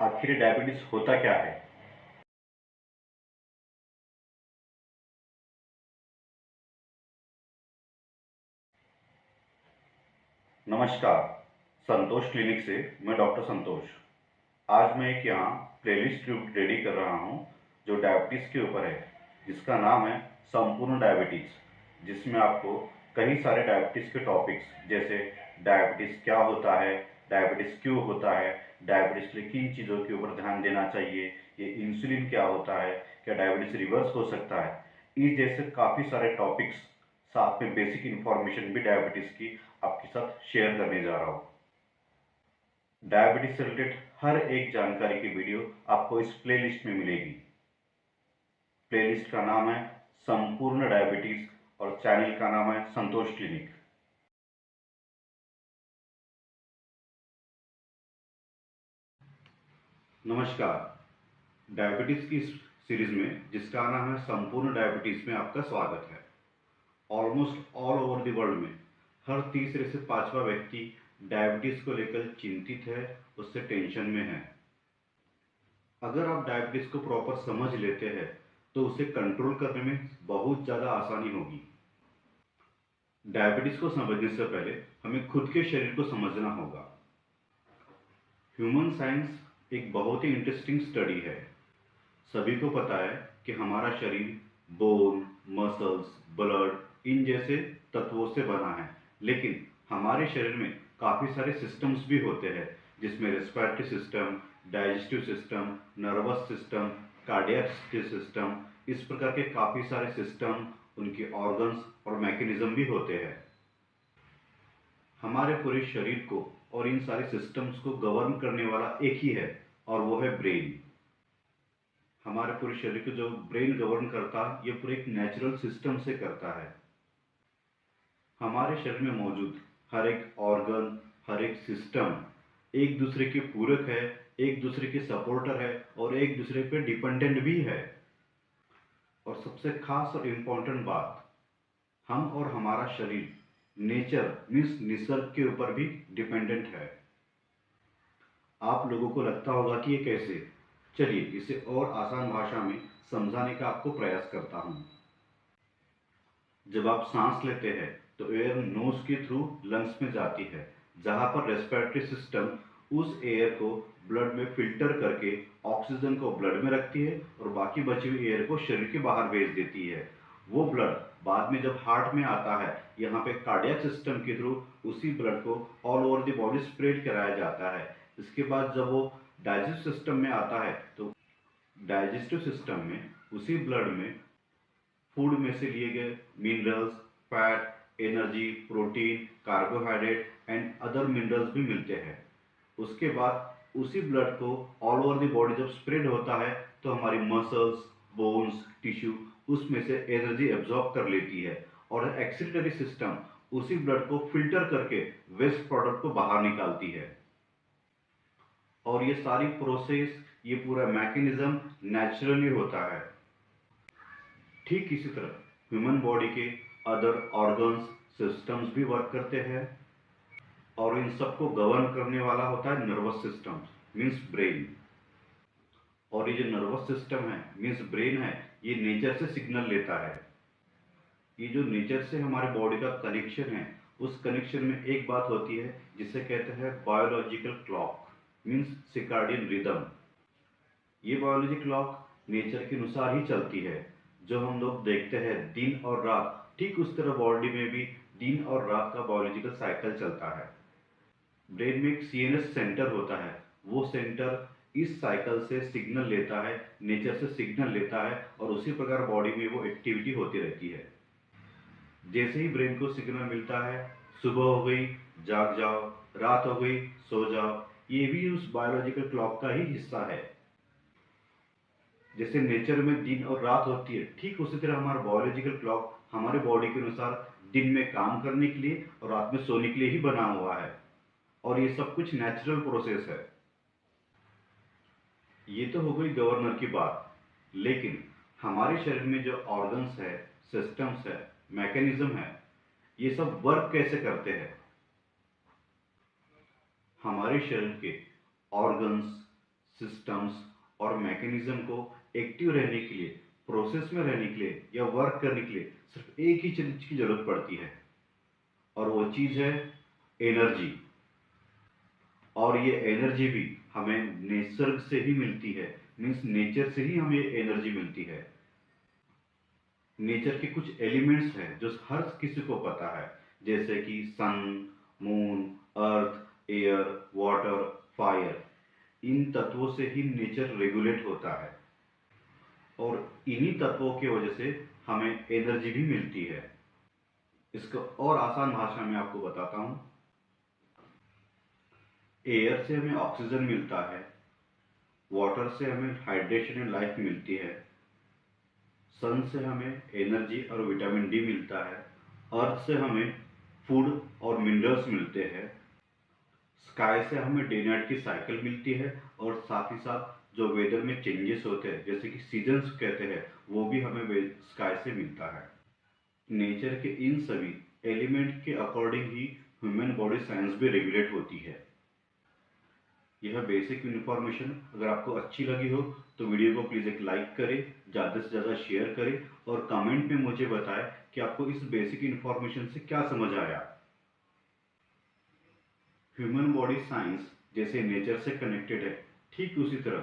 आखिर डायबिटीज होता क्या है? नमस्कार, संतोष क्लिनिक से मैं डॉक्टर संतोष। आज मैं एक यहाँ प्लेलिस्ट रेडी कर रहा हूँ जो डायबिटीज़ के ऊपर है, जिसका नाम है संपूर्ण डायबिटीज़, जिसमें आपको कई सारे डायबिटीज़ के टॉपिक्स जैसे डायबिटीज़ क्या होता है, डायबिटीज़ क्यों होता है, डायबिटीज़ के लिए किन चीज़ों के ऊपर ध्यान देना चाहिए, ये इंसुलिन क्या होता है, क्या डायबिटीज़ रिवर्स हो सकता है, इस जैसे काफ़ी सारे टॉपिक्स, साथ में बेसिक इन्फॉर्मेशन भी डायबिटीज़ की आपके साथ शेयर करने जा रहा हूँ। डायबिटीज से रिलेटेड हर एक जानकारी की वीडियो आपको इस प्लेलिस्ट में मिलेगी। प्लेलिस्ट का नाम है संपूर्ण डायबिटीज और चैनल का नाम है संतोष क्लिनिक। नमस्कार, डायबिटीज की इस सीरीज में जिसका नाम है संपूर्ण डायबिटीज में आपका स्वागत है। Almost all over the world में हर तीसरे से पांचवा व्यक्ति डायबिटीज को लेकर चिंतित है, उससे टेंशन में है। अगर आप डायबिटीज को प्रॉपर समझ लेते हैं तो उसे कंट्रोल करने में बहुत ज़्यादा आसानी होगी। डायबिटीज को समझने से पहले हमें खुद के शरीर को समझना होगा। ह्यूमन साइंस एक बहुत ही इंटरेस्टिंग स्टडी है। सभी को पता है कि हमारा शरीर बोन, मसल्स, ब्लड इन जैसे तत्वों से बना है, लेकिन हमारे शरीर में काफ़ी सारे सिस्टम्स भी होते हैं, जिसमें respiratory system, digestive system, nervous system, cardiac system, इस प्रकार के काफ़ी सारे सिस्टम, उनके ऑर्गन्स और मैकेनिज्म भी होते हैं। हमारे पूरे शरीर को और इन सारे सिस्टम्स को गवर्न करने वाला एक ही है, और वो है ब्रेन। हमारे पूरे शरीर को जो ब्रेन गवर्न करता है, ये पूरे एक नेचुरल सिस्टम से करता है। हमारे शरीर में मौजूद हर एक ऑर्गन, हर एक सिस्टम एक दूसरे के पूरक है, एक दूसरे के सपोर्टर है और एक दूसरे पे डिपेंडेंट भी है। और सबसे खास और इम्पोर्टेंट बात, हम और हमारा शरीर नेचर मीन्स निसर्ग के ऊपर भी डिपेंडेंट है। आप लोगों को लगता होगा कि ये कैसे? चलिए इसे और आसान भाषा में समझाने का आपको प्रयास करता हूँ। जब आप सांस लेते हैं तो एयर नोज के थ्रू लंग्स में जाती है, जहाँ पर रेस्पिरेटरी सिस्टम उस एयर को ब्लड में फिल्टर करके ऑक्सीजन को ब्लड में रखती है और बाकी बची हुई एयर को शरीर के बाहर भेज देती है। वो ब्लड बाद में जब हार्ट में आता है, यहाँ पे कार्डियक सिस्टम के थ्रू उसी ब्लड को all over the body spread कराया जाता है। इसके बाद जब वो डाइजेस्टिव सिस्टम में आता है तो डाइजेस्टिव सिस्टम में उसी ब्लड में फूड में से लिए गए minerals, fat, energy, protein, carbohydrate and other minerals भी मिलते हैं। उसके बाद उसी ब्लड को ऑल ओवर द बॉडी जब स्प्रेड होता है तो हमारी मसल्स, बोन्स, टिश्यू उसमें से एनर्जी एब्जॉर्ब कर लेती है और एक्सक्रीटरी सिस्टम उसी ब्लड को फिल्टर करके वेस्ट प्रोडक्ट को बाहर निकालती है। और ये सारी प्रोसेस, ये पूरा मैकेनिज्म नेचुरली होता है। ठीक इसी तरह ह्यूमन बॉडी के अदर ऑर्गन्स, सिस्टम्स भी वर्क करते हैं और इन सबको गवर्न करने वाला होता है नर्वस सिस्टम मीन्स ब्रेन। और ये जो नर्वस सिस्टम है मीन्स ब्रेन है, ये नेचर से सिग्नल लेता है। ये जो नेचर से हमारे बॉडी का कनेक्शन है, उस कनेक्शन में एक बात होती है जिसे कहते हैं biological clock means circadian rhythm. ये बायोलॉजी क्लॉक नेचर के अनुसार ही चलती है। जो हम लोग देखते हैं दिन और रात, ठीक उस तरह बॉडी में भी दिन और रात का बायोलॉजिकल साइकिल चलता है। ब्रेन में एक सीएनएस सेंटर होता है, वो सेंटर इस साइकिल से सिग्नल लेता है, नेचर से सिग्नल लेता है और उसी प्रकार बॉडी में वो एक्टिविटी होती रहती है। जैसे ही ब्रेन को सिग्नल मिलता है, सुबह हो गई जाग जाओ, रात हो गई सो जाओ, ये भी उस बायोलॉजिकल क्लॉक का ही हिस्सा है। जैसे नेचर में दिन और रात होती है, ठीक उसी तरह हमारा बायोलॉजिकल क्लॉक हमारे बॉडी के अनुसार दिन में काम करने के लिए और रात में सोने के लिए ही बना हुआ है। और ये सब कुछ नेचुरल प्रोसेस है। ये तो हो गई गवर्नर की बात, लेकिन हमारे शरीर में जो ऑर्गन्स है, सिस्टम्स है, मैकेनिज्म है, ये सब वर्क कैसे करते हैं? हमारे शरीर के ऑर्गन्स, सिस्टम्स और मैकेनिज्म को एक्टिव रहने के लिए, प्रोसेस में रहने के लिए या वर्क करने के लिए सिर्फ एक ही चीज की जरूरत पड़ती है, और वो चीज है एनर्जी। और ये एनर्जी भी हमें निसर्ग से ही मिलती है, मीन्स नेचर से ही हमें एनर्जी मिलती है। नेचर के कुछ एलिमेंट्स हैं जो हर किसी को पता है, जैसे कि सन, मून, अर्थ, एयर, वाटर, फायर। इन तत्वों से ही नेचर रेगुलेट होता है, और इन्हीं तत्वों की वजह से हमें एनर्जी भी मिलती है। इसको और आसान भाषा में आपको बताता हूं। एयर से हमें ऑक्सीजन मिलता है, वाटर से हमें हाइड्रेशन एंड लाइफ मिलती है, सन से हमें एनर्जी और विटामिन डी मिलता है, अर्थ से हमें फूड और मिनरल्स मिलते हैं, स्काई से हमें डे नाइट की साइकिल मिलती है, और साथ ही साथ जो वेदर में चेंजेस होते हैं जैसे कि सीजन्स कहते हैं, वो भी हमें स्काई से मिलता है। नेचर के इन सभी एलिमेंट के अकॉर्डिंग ही ह्यूमन बॉडी साइंस भी रेगुलेट होती है। यह बेसिक इन्फॉर्मेशन अगर आपको अच्छी लगी हो तो वीडियो को प्लीज़ एक लाइक करें, ज़्यादा से ज़्यादा शेयर करें, और कमेंट में मुझे बताएं कि आपको इस बेसिक इन्फॉर्मेशन से क्या समझ आया। ह्यूमन बॉडी साइंस जैसे नेचर से कनेक्टेड है, ठीक उसी तरह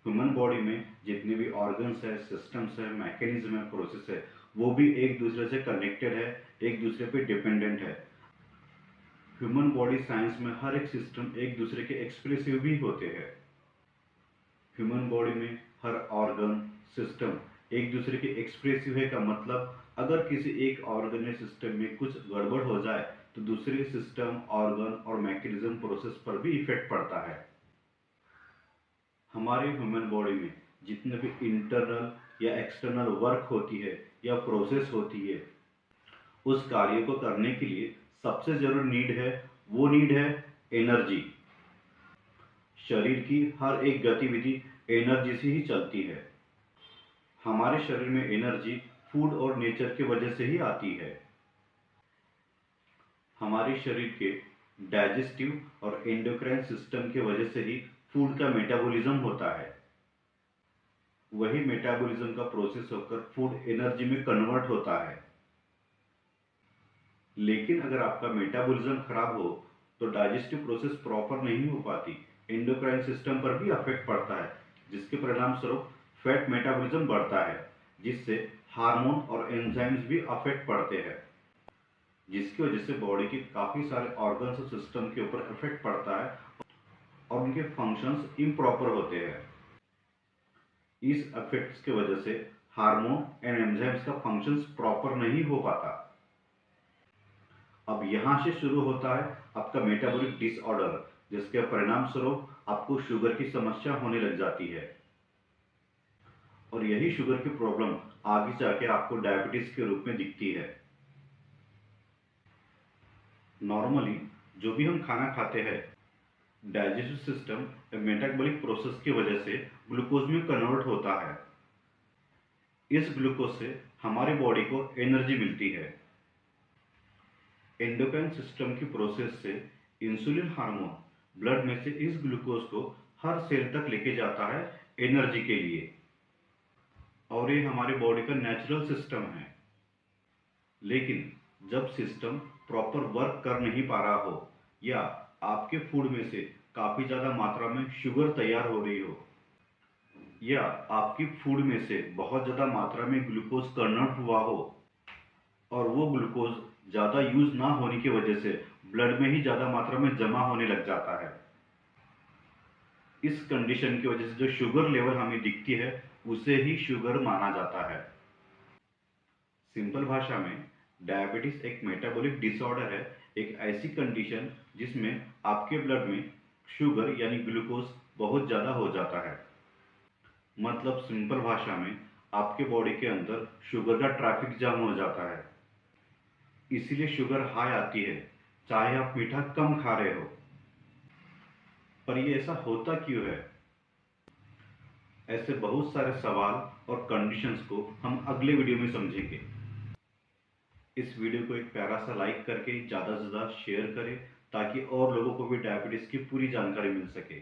ह्यूमन बॉडी में जितने भी ऑर्गन्स है, सिस्टम्स है, मैकेनिज्म है, प्रोसेस है, वो भी एक दूसरे से कनेक्टेड है, एक दूसरे पे डिपेंडेंट है। ह्यूमन बॉडी साइंस में हर एक सिस्टम एक दूसरे के एक्सप्रेसिव भी होते हैं। ह्यूमन बॉडी में हर ऑर्गन, सिस्टम एक दूसरे के एक्सप्रेसिव है का मतलब अगर किसी एक ऑर्गन या सिस्टम में कुछ गड़बड़ हो जाए तो दूसरे सिस्टम, ऑर्गन और मैकेनिज्म, प्रोसेस पर भी इफेक्ट पड़ता है। हमारे ह्यूमन बॉडी में जितने भी इंटरनल या एक्सटर्नल वर्क होती है या प्रोसेस होती है, उस कार्य को करने के लिए सबसे जरूरी नीड है, वो नीड है एनर्जी। शरीर की हर एक गतिविधि एनर्जी से ही चलती है। हमारे शरीर में एनर्जी फूड और नेचर की वजह से ही आती है। हमारे शरीर के डाइजेस्टिव और एंडोक्राइन सिस्टम की वजह से ही फूड का मेटाबॉलिज्म होता है। वही मेटाबॉलिज्म का प्रोसेस होकर फूड एनर्जी में कन्वर्ट होता है। लेकिन अगर आपका मेटाबॉलिज्म खराब हो तो डाइजेस्टिव प्रोसेस प्रॉपर नहीं हो पाती, एंडोक्राइन सिस्टम पर भी अफेक्ट पड़ता है, जिसके परिणाम स्वरूप फैट मेटाबॉलिज्म बढ़ता है, जिससे हार्मोन और एंजाइम्स भी अफेक्ट पड़ते हैं, जिसकी वजह से बॉडी के काफ़ी सारे ऑर्गन्स और सिस्टम के ऊपर इफेक्ट पड़ता है और उनके फंक्शंस इम्प्रॉपर होते हैं। इस इफेक्ट्स की वजह से हार्मोन एंड एंजाइम्स का फंक्शंस प्रॉपर नहीं हो पाता। अब यहाँ से शुरू होता है आपका मेटाबॉलिक डिसऑर्डर, जिसके परिणाम स्वरूप आपको शुगर की समस्या होने लग जाती है, और यही शुगर की प्रॉब्लम आगे जाके आपको डायबिटीज के रूप में दिखती है। नॉर्मली जो भी हम खाना खाते हैं, डाइजेस्टिव सिस्टम मेटाबॉलिक प्रोसेस की वजह से ग्लूकोज में कन्वर्ट होता है। इस ग्लूकोज से हमारी बॉडी को एनर्जी मिलती है। एंडोक्राइन सिस्टम की प्रोसेस से इंसुलिन हार्मोन ब्लड में से इस ग्लूकोज को हर सेल तक लेके जाता है एनर्जी के लिए, और ये हमारे बॉडी का नेचुरल सिस्टम है। लेकिन जब सिस्टम प्रॉपर वर्क कर नहीं पा रहा हो, या आपके फूड में से काफ़ी ज़्यादा मात्रा में शुगर तैयार हो रही हो, या आपकी फूड में से बहुत ज़्यादा मात्रा में ग्लूकोज कन्वर्ट हुआ हो, और वो ग्लूकोज ज़्यादा यूज ना होने की वजह से ब्लड में ही ज़्यादा मात्रा में जमा होने लग जाता है। इस कंडीशन की वजह से जो शुगर लेवल हमें दिखती है उसे ही शुगर माना जाता है। सिंपल भाषा में डायबिटीज एक मेटाबॉलिक डिसऑर्डर है, एक ऐसी कंडीशन जिसमें आपके ब्लड में शुगर यानी ग्लूकोज बहुत ज़्यादा हो जाता है। मतलब सिंपल भाषा में आपके बॉडी के अंदर शुगर का ट्रैफिक जाम हो जाता है, इसीलिए शुगर हाई आती है, चाहे आप मीठा कम खा रहे हो। पर ये ऐसा होता क्यों है? ऐसे बहुत सारे सवाल और कंडीशंस को हम अगले वीडियो में समझेंगे। इस वीडियो को एक प्यारा सा लाइक करके ज़्यादा से ज़्यादा शेयर करें, ताकि और लोगों को भी डायबिटीज़ की पूरी जानकारी मिल सके।